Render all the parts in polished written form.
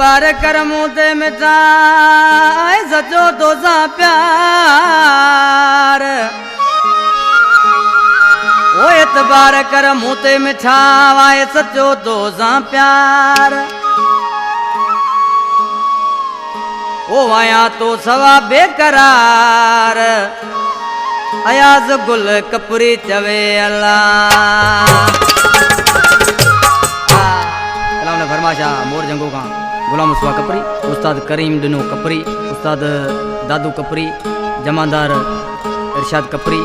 एतबार कर मुँह ते मिठाए सचो तो सा प्यार ओ एतबार कर मुँह ते मिठाए सचो तो सा प्यार ओ आया तो सवा बेकरार अयाज गुल कपरी चवे अल्लाह ने फरमाशा मोर जंगो का गुलाम मुस्तफा कपरी उस्ताद करीम दिनो कपरी उस्ताद दादू कपरी जमादार इरशाद कपरी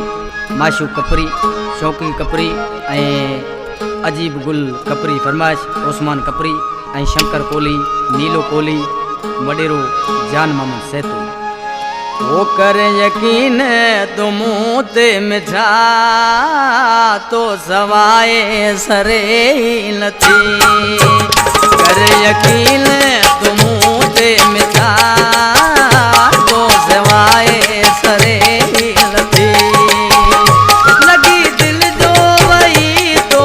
माशूक कपरी शौकी कपरी अजीब गुल कपरी फरमाइश ओस्मान कपरी शंकर कोली नीलो कोली वडेरो जान मामन सेतु वो कर यकीन तो मुँह ते मिठा तो सवाए सरे नथी कर यकीन तो मुँह ते मिठा तो सवाए सरे नथी लगी दिल जो वही तो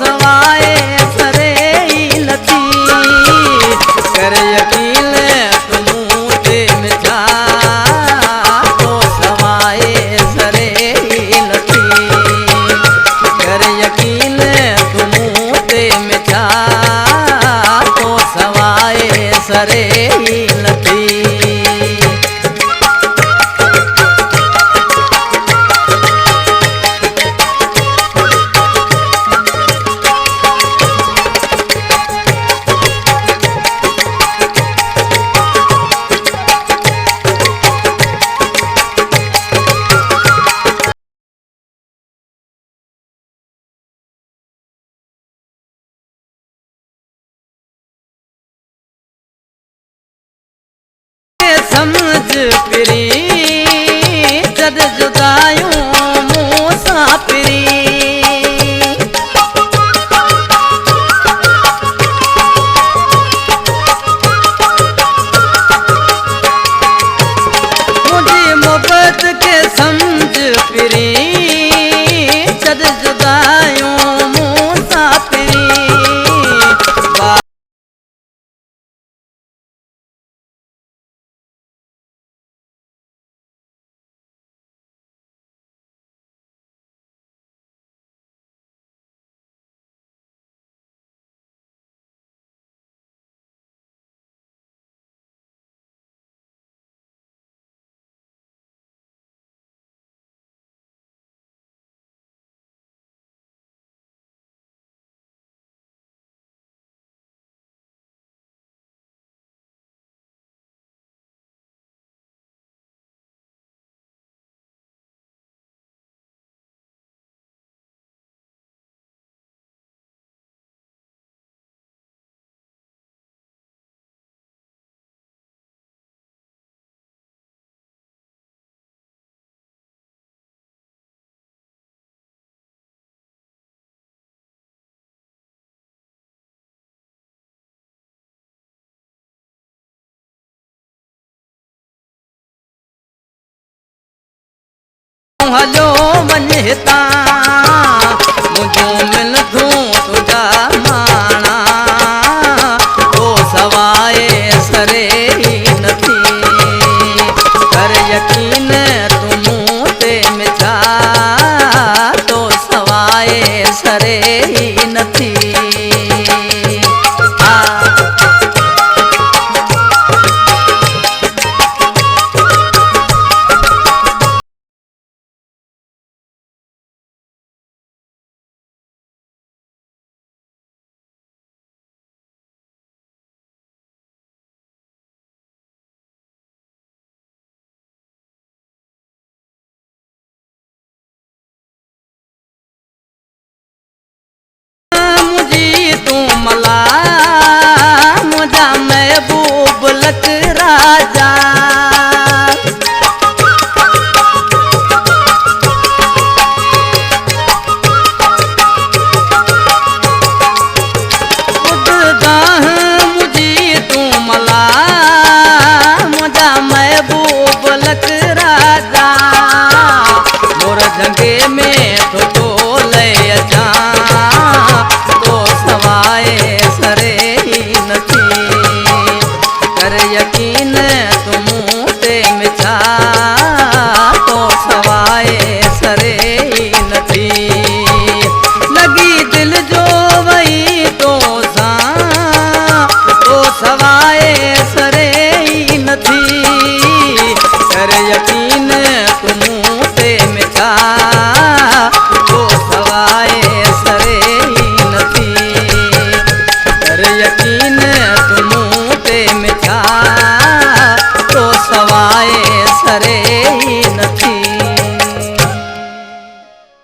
सवाए सरे नथी कर यकीन सरे नथी समझ पिरी जद जुदायूं मुसाफिरी मुझे मोहब्बत के समझ पिरी जद जुदायूं मुसाफिरी हलो वञता मुझो मिल दूं तुझा माना तो सवाए सरे नथी कर यकीन तू मुँह ते मिठा तो सवाए सरे नथी मला मुझा महबूब लक राजा मुझी तू मला मुझा महबूब लक राजा मोर जंगे में